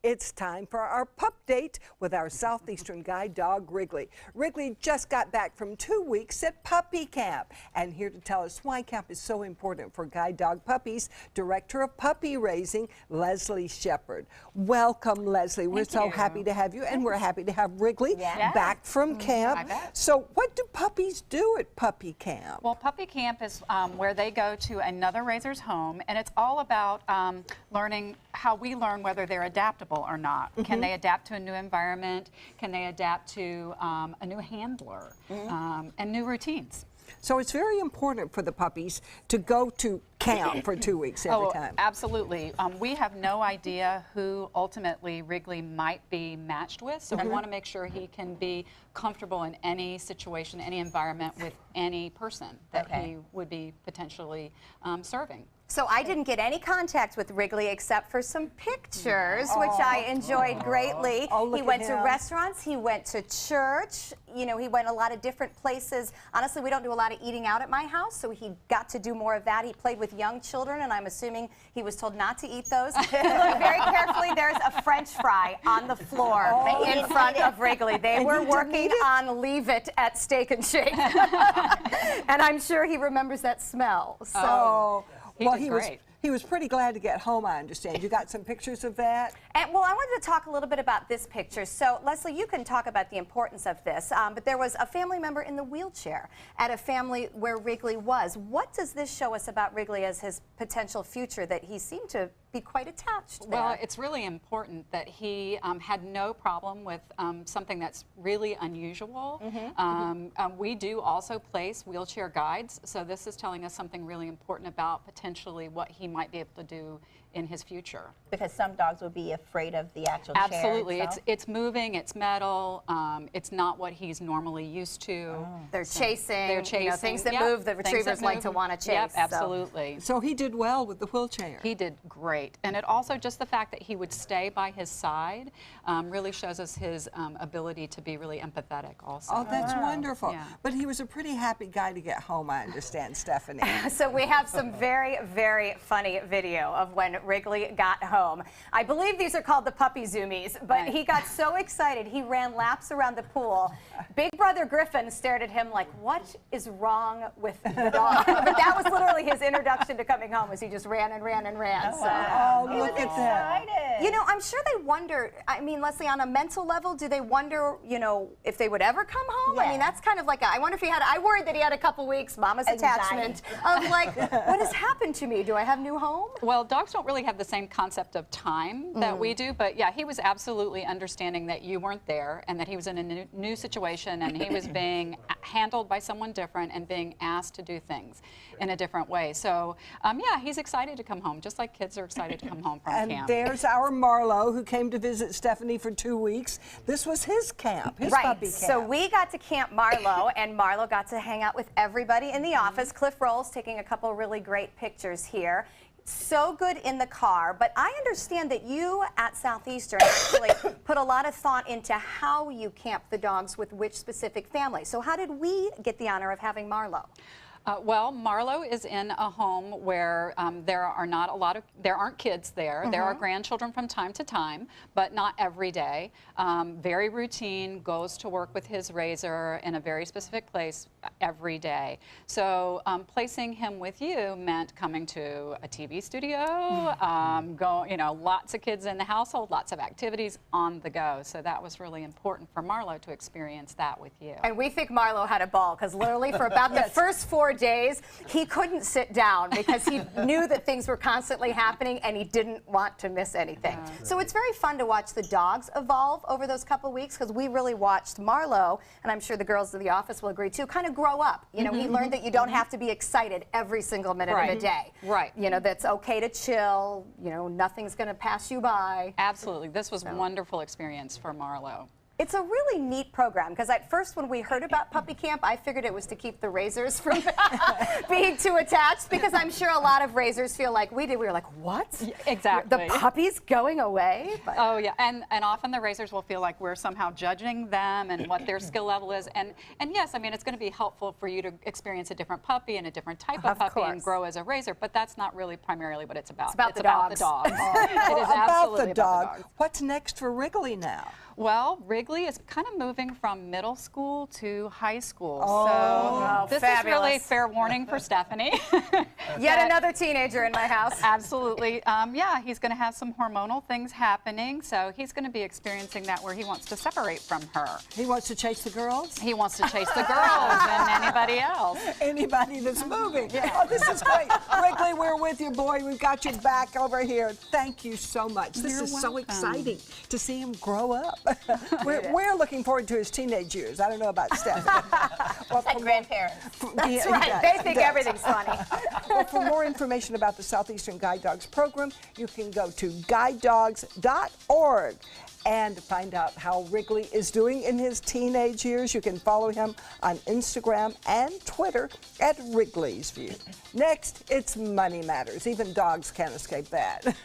It's time for our pup date with our southeastern guide dog, Wrigley. Wrigley just got back from 2 weeks at puppy camp. And here to tell us why camp is so important for guide dog puppies, Director of Puppy Raising, Leslie Shepard. Welcome, Leslie. We're so happy to have you, and we're happy to have Wrigley back from camp. So what do puppies do at puppy camp? Well, puppy camp is where they go to another raiser's home, and it's all about learning how we learn whether they're adaptable or not. Can they adapt to a new environment? Can they adapt to a new handler and new routines? So it's very important for the puppies to go to camp for 2 weeks every time. Absolutely. We have no idea who ultimately Wrigley might be matched with, so we want to make sure he can be comfortable in any situation, any environment with any person that he would be potentially serving. So I didn't get any contact with Wrigley except for some pictures, which I enjoyed greatly. He went to restaurants, he went to church, you know, he went a lot of different places. Honestly, we don't do a lot of eating out at my house, so he got to do more of that. He played with young children, and I'm assuming he was told not to eat those. Very carefully, there's a French fry on the floor in front of Wrigley. They were working on Leave It at Steak and Shake. And I'm sure he remembers that smell. So. He was pretty glad to get home, I understand. You got some pictures of that? And, well, I wanted to talk a little bit about this picture. So, Leslie, you can talk about the importance of this, but there was a family member in the wheelchair at a family where Wrigley was. What does this show us about Wrigley as his potential future, that he seemed to be quite attached there? Well, it's really important that he had no problem with something that's really unusual. We do also place wheelchair guides, so this is telling us something really important about potentially what he might be able to do in his future. Because some dogs would be afraid of the actual chair. Absolutely. It's moving, it's metal, it's not what he's normally used to. They're chasing, you know, things that move, the retrievers like to want to chase. Yep, absolutely. So he did well with the wheelchair. He did great. And it also, just the fact that he would stay by his side really shows us his ability to be really empathetic also. Oh, that's wonderful. Yeah. But he was a pretty happy guy to get home, I understand, Stephanie. So we have some very, very funny video of when Wrigley got home. I believe these are called the puppy zoomies, but he got so excited he ran laps around the pool. Big brother Griffin stared at him like, what is wrong with the dog? But that was literally his introduction to coming home, as he just ran and ran and ran. Oh, look at that. You know, I'm sure they wonder, I mean, Leslie, on a mental level, do they wonder, you know, if they would ever come home? I mean, that's kind of like, I wonder if he had, I worried that he had a couple weeks, mama's attachment, of like, what has happened to me? Do I have new home? Well, dogs don't really have the same concept of time that we do, but yeah, he was absolutely understanding that you weren't there and that he was in a new situation and he was being handled by someone different and being asked to do things in a different way. So, yeah, he's excited to come home, just like kids are excited to come home from camp. And there's our Marlo, who came to visit Stephanie for 2 weeks. This was his camp, his puppy camp. So we got to Camp Marlo, and Marlo got to hang out with everybody in the office. Cliff Roll's taking a couple really great pictures here. So good in the car, but I understand that you at Southeastern actually put a lot of thought into how you camp the dogs with which specific family. So how did we get the honor of having Marlo? Well, Marlo is in a home where there aren't kids there. There are grandchildren from time to time, but not every day. Very routine, goes to work with his raiser in a very specific place every day. So placing him with you meant coming to a TV studio, you know, lots of kids in the household, lots of activities on the go. So that was really important for Marlo to experience that with you. And we think Marlo had a ball, because literally for about the first 4 days, he couldn't sit down because he knew that things were constantly happening and he didn't want to miss anything. So it's very fun to watch the dogs evolve over those couple weeks, because we really watched Marlo, and I'm sure the girls in the office will agree too, kind of grow up. You know, he learned that you don't have to be excited every single minute of the day. You know, that's okay to chill, you know, nothing's going to pass you by. Absolutely. This was a wonderful experience for Marlo. It's a really neat program because at first when we heard about puppy camp, I figured it was to keep the raisers from being too attached because I'm sure a lot of raisers feel like we did. We were like, what? Exactly. The puppy's going away? But oh yeah, and often the raisers will feel like we're somehow judging them and what their skill level is. And yes, I mean, it's going to be helpful for you to experience a different puppy and a different type of puppy and grow as a raiser, but that's not really primarily what it's about. It's about the dogs. dogs. It is absolutely about the about dog. the dogs. What's next for Wrigley now? Well, Wrigley is kind of moving from middle school to high school. Oh, so this fabulous. is really fair warning for Stephanie. Yet another teenager in my house. Absolutely. Yeah, he's going to have some hormonal things happening, so he's going to be experiencing that where he wants to separate from her. He wants to chase the girls? He wants to chase the girls and anybody else. Anybody that's moving. Oh, this is great. Wrigley, we're with you, boy. We've got your back over here. Thank you so much. This is so exciting to see him grow up. We're looking forward to his teenage years. I don't know about Stephanie. Well, like grandparents. That's right. They think everything's funny. Well, for more information about the Southeastern Guide Dogs program, you can go to guidedogs.org and find out how Wrigley is doing in his teenage years. You can follow him on Instagram and Twitter at Wrigley's View. Next, it's Money Matters. Even dogs can't escape that.